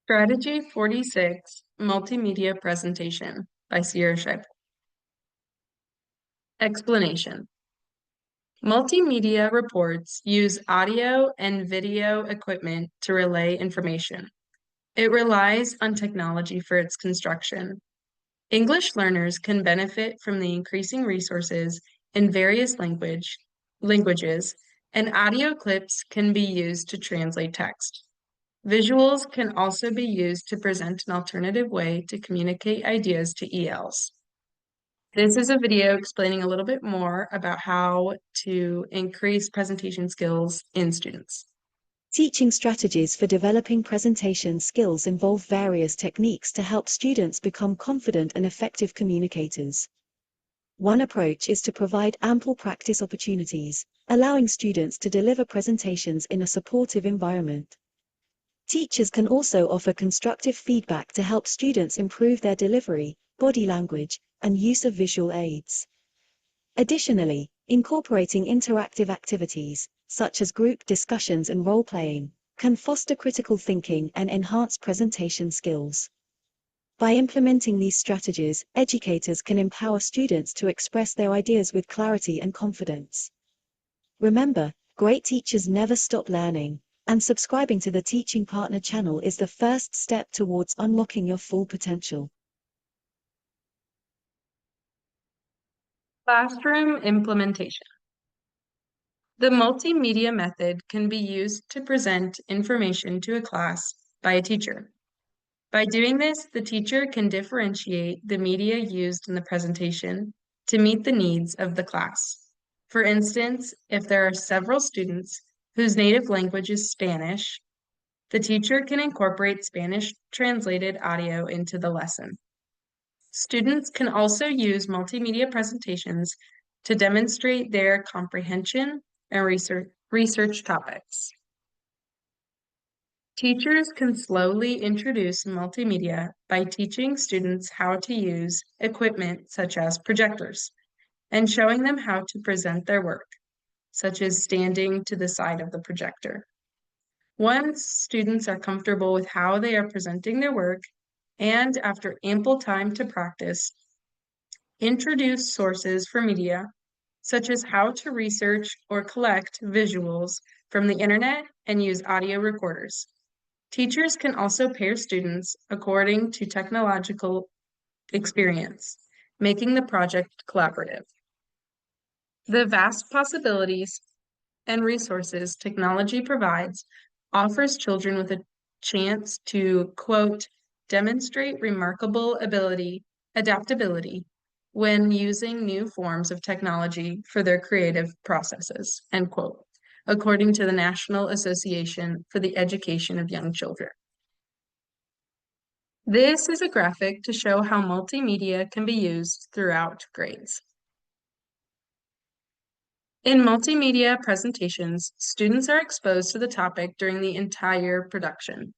Strategy 46, Multimedia Presentation by Sierra Scheib. Explanation. Multimedia reports use audio and video equipment to relay information. It relies on technology for its construction. English learners can benefit from the increasing resources in various languages, and audio clips can be used to translate text. Visuals can also be used to present an alternative way to communicate ideas to ELs. This is a video explaining a little bit more about how to increase presentation skills in students. Teaching strategies for developing presentation skills involve various techniques to help students become confident and effective communicators. One approach is to provide ample practice opportunities, allowing students to deliver presentations in a supportive environment. Teachers can also offer constructive feedback to help students improve their delivery, body language, and use of visual aids. Additionally, incorporating interactive activities, such as group discussions and role-playing, can foster critical thinking and enhance presentation skills. By implementing these strategies, educators can empower students to express their ideas with clarity and confidence. Remember, great teachers never stop learning, and subscribing to the Teaching Partner channel is the first step towards unlocking your full potential. Classroom implementation. The multimedia method can be used to present information to a class by a teacher. By doing this, the teacher can differentiate the media used in the presentation to meet the needs of the class. For instance, if there are several students whose native language is Spanish, the teacher can incorporate Spanish translated audio into the lesson. Students can also use multimedia presentations to demonstrate their comprehension and research topics. Teachers can slowly introduce multimedia by teaching students how to use equipment such as projectors and showing them how to present their work, such as standing to the side of the projector. Once students are comfortable with how they are presenting their work, and after ample time to practice, introduce sources for media, such as how to research or collect visuals from the internet and use audio recorders. Teachers can also pair students according to technological experience, making the project collaborative. The vast possibilities and resources technology provides offers children with a chance to, quote, demonstrate remarkable adaptability when using new forms of technology for their creative processes, end quote, according to the National Association for the Education of Young Children. This is a graphic to show how multimedia can be used throughout grades. In multimedia presentations, students are exposed to the topic during the entire production.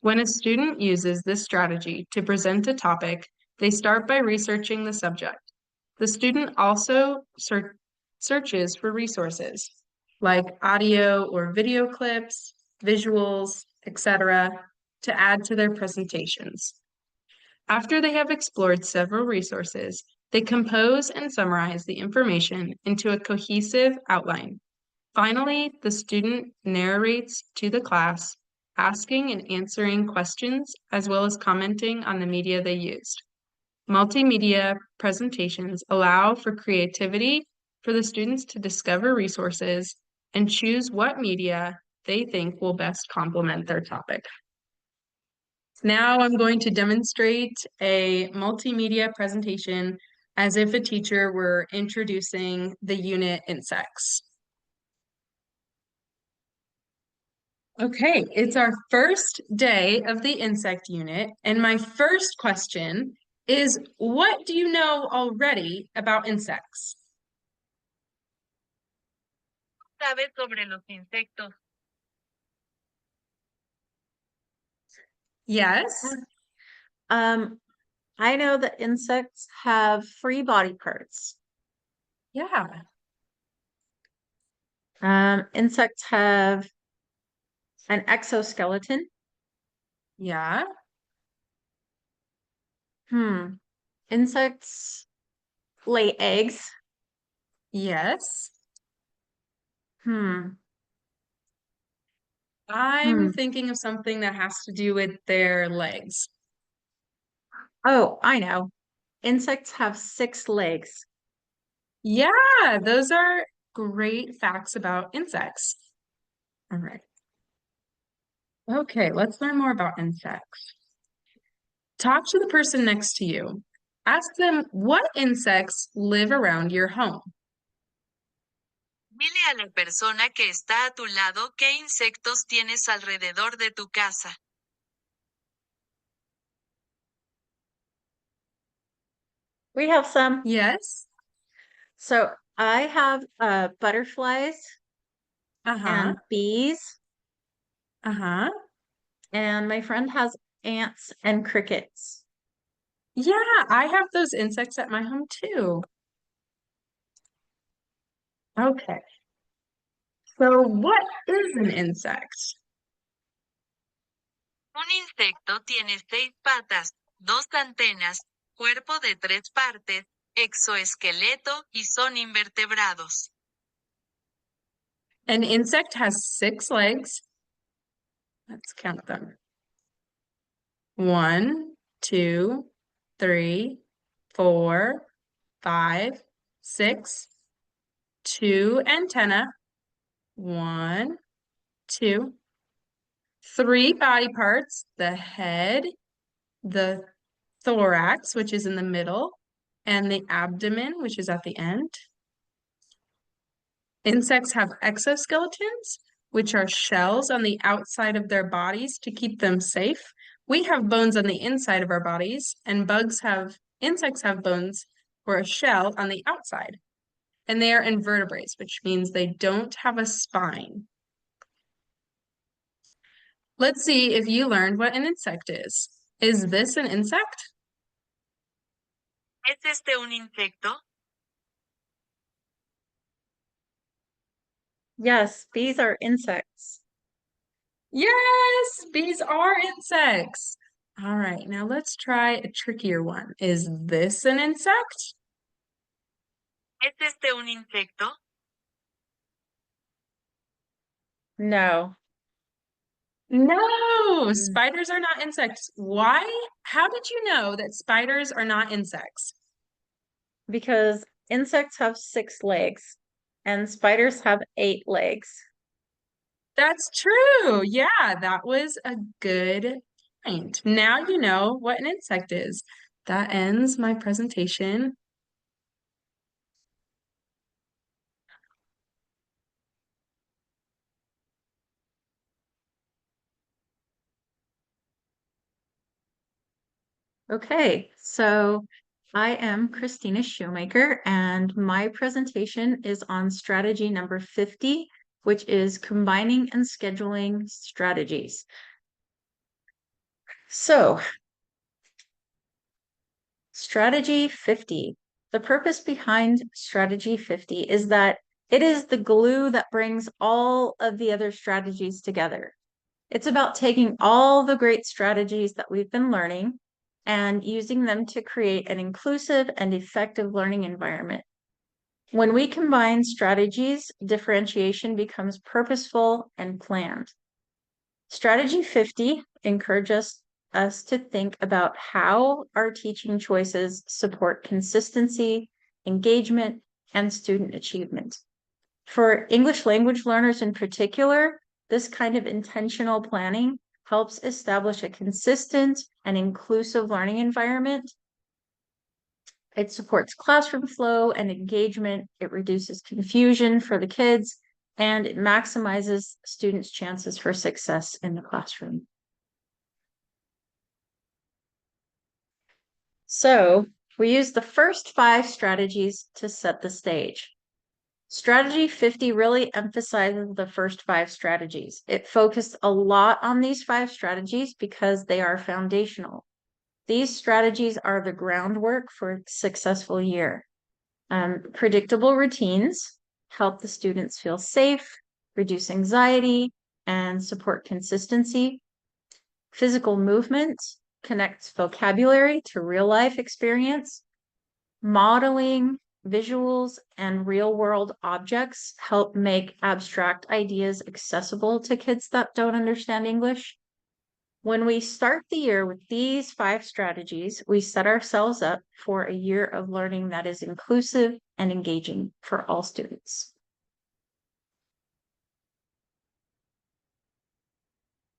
When a student uses this strategy to present a topic, they start by researching the subject. The student also searches for resources like audio or video clips, visuals, etc., to add to their presentations. After they have explored several resources, they compose and summarize the information into a cohesive outline. Finally, the student narrates to the class, asking and answering questions, as well as commenting on the media they used. Multimedia presentations allow for creativity for the students to discover resources and choose what media they think will best complement their topic. Now I'm going to demonstrate a multimedia presentation as if a teacher were introducing the unit insects. Okay, it's our first day of the insect unit, and my first question is, what do you know already about insects? ¿Sabes sobre los insectos? Yes. I know that insects have 3 body parts. Yeah. Insects have an exoskeleton, Yeah. Insects lay eggs. Yes. Hmm. I'm thinking of something that has to do with their legs. Oh, I know. Insects have 6 legs. Yeah, those are great facts about insects. All right. Okay, let's learn more about insects. Talk to the person next to you. Ask them what insects live around your home. Dile a la persona que está a tu lado qué insectos tienes alrededor de tu casa. We have some. Yes. So I have butterflies Uh-huh. and bees, Uh-huh. and my friend has ants and crickets. Yeah, I have those insects at my home too. Okay. So what is an insect? Un insecto tiene 6 patas, 2 antenas, cuerpo de 3 partes, exoesqueleto y son invertebrados. An insect has 6 legs. Let's count them. 1, 2, 3, 4, 5, 6. 2 antenna. 1, 2. 3 body parts, the head, the thorax, which is in the middle, and the abdomen, which is at the end. Insects have exoskeletons, which are shells on the outside of their bodies to keep them safe. We have bones on the inside of our bodies, and insects have bones or a shell on the outside. And they are invertebrates, which means they don't have a spine. Let's see if you learned what an insect is. Is this an insect? ¿Es este un insecto? Yes, bees are insects. Yes, bees are insects. All right, now let's try a trickier one. Is this an insect? ¿Es este un insecto? No, No, spiders are not insects. Why? How did you know that spiders are not insects? because insects have 6 legs and spiders have 8 legs. That's true. Yeah, that was a good point. Now you know what an insect is. That ends my presentation. Okay, so I am Christina Shoemaker, and my presentation is on strategy number 50, which is combining and scheduling strategies. So, strategy 50. The purpose behind strategy 50 is that it is the glue that brings all of the other strategies together. It's about taking all the great strategies that we've been learning and using them to create an inclusive and effective learning environment. When we combine strategies, differentiation becomes purposeful and planned. Strategy 50 encourages us to think about how our teaching choices support consistency, engagement, and student achievement. For English language learners in particular, this kind of intentional planning helps establish a consistent and inclusive learning environment. It supports classroom flow and engagement. It reduces confusion for the kids, and it maximizes students' chances for success in the classroom. So we use the first 5 strategies to set the stage. Strategy 50 really emphasizes the first 5 strategies. It focused a lot on these 5 strategies because they are foundational. These strategies are the groundwork for a successful year. Predictable routines help the students feel safe, reduce anxiety, and support consistency. Physical movement connects vocabulary to real life experience. Modeling, visuals, and real world objects help make abstract ideas accessible to kids that don't understand English. When we start the year with these 5 strategies, we set ourselves up for a year of learning that is inclusive and engaging for all students.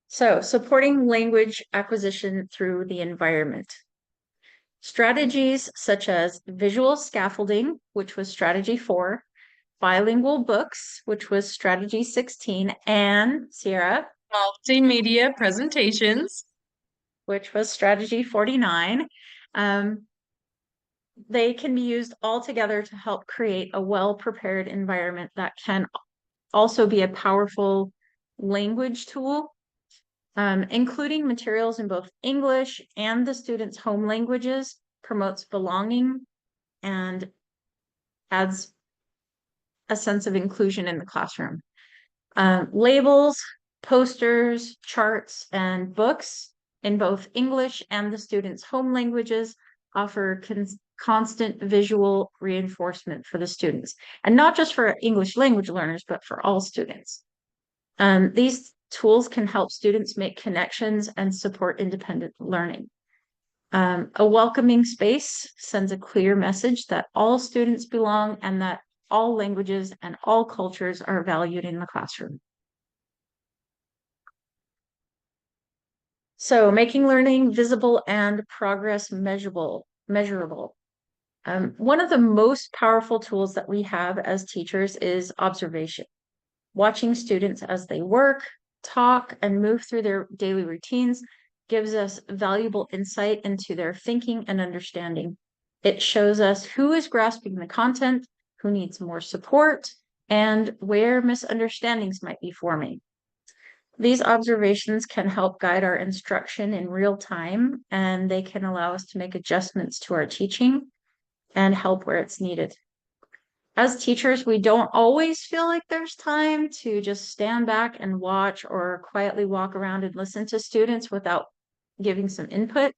So, supporting language acquisition through the environment. Strategies such as visual scaffolding, which was strategy 4, bilingual books, which was strategy 16, and Sierra, Multimedia presentations, which was strategy 49. They can be used all together to help create a well-prepared environment that can also be a powerful language tool, including materials in both English and the students' home languages promotes belonging and adds a sense of inclusion in the classroom. Labels, posters, charts, and books in both English and the students' home languages offer constant visual reinforcement for the students, and not just for English language learners, but for all students. These tools can help students make connections and support independent learning. A welcoming space sends a clear message that all students belong and that all languages and all cultures are valued in the classroom. So making learning visible and progress measurable. One of the most powerful tools that we have as teachers is observation. Watching students as they work, talk, and move through their daily routines gives us valuable insight into their thinking and understanding. It shows us who is grasping the content, who needs more support, and where misunderstandings might be forming. These observations can help guide our instruction in real time, and they can allow us to make adjustments to our teaching and help where it's needed. As teachers, we don't always feel like there's time to just stand back and watch or quietly walk around and listen to students without giving some input.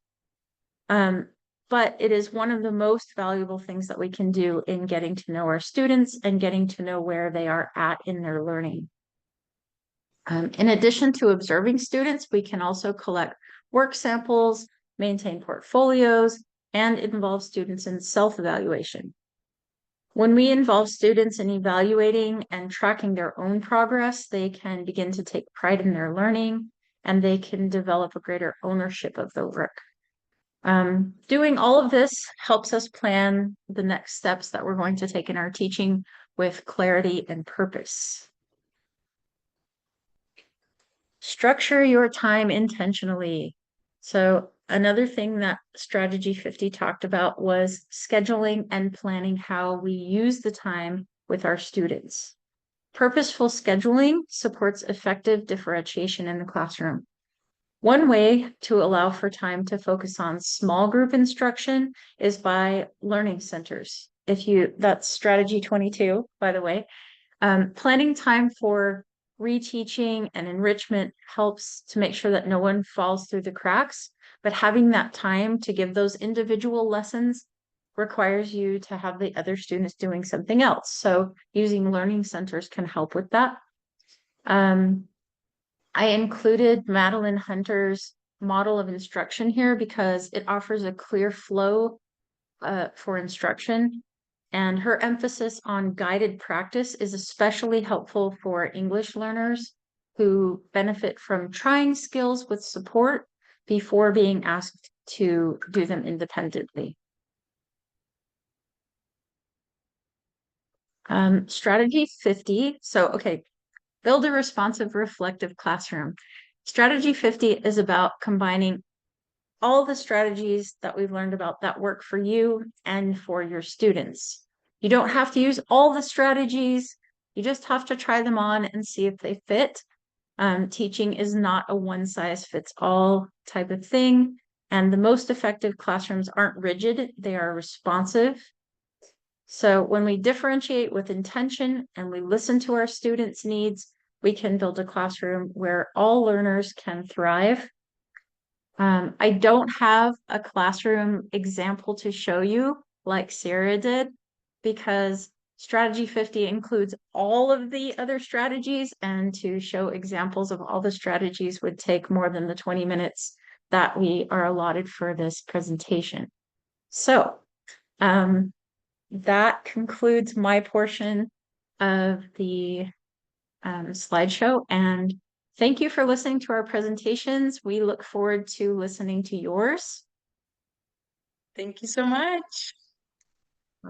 But it is one of the most valuable things that we can do in getting to know our students and getting to know where they are at in their learning. In addition to observing students, we can also collect work samples, maintain portfolios, and involve students in self-evaluation. When we involve students in evaluating and tracking their own progress, they can begin to take pride in their learning, and they can develop a greater ownership of the work. Doing all of this helps us plan the next steps that we're going to take in our teaching with clarity and purpose. Structure your time intentionally. So another thing that strategy 50 talked about was scheduling and planning how we use the time with our students. Purposeful scheduling supports effective differentiation in the classroom. One way to allow for time to focus on small group instruction is by learning centers. That's strategy 22, by the way. Planning time for reteaching and enrichment helps to make sure that no one falls through the cracks, but having that time to give those individual lessons requires you to have the other students doing something else. So using learning centers can help with that. I included Madeline Hunter's model of instruction here because it offers a clear flow for instruction. And her emphasis on guided practice is especially helpful for English learners who benefit from trying skills with support before being asked to do them independently. Strategy 50. So, okay, build a responsive, reflective classroom. Strategy 50 is about combining all the strategies that we've learned about that work for you and for your students. You don't have to use all the strategies. You just have to try them on and see if they fit. Teaching is not a one-size-fits-all type of thing. And the most effective classrooms aren't rigid, they are responsive. So when we differentiate with intention and we listen to our students' needs, we can build a classroom where all learners can thrive. I don't have a classroom example to show you like Sarah did, because strategy 50 includes all of the other strategies, and to show examples of all the strategies would take more than the 20 minutes that we are allotted for this presentation. So that concludes my portion of the slideshow, and thank you for listening to our presentations. We look forward to listening to yours. Thank you so much.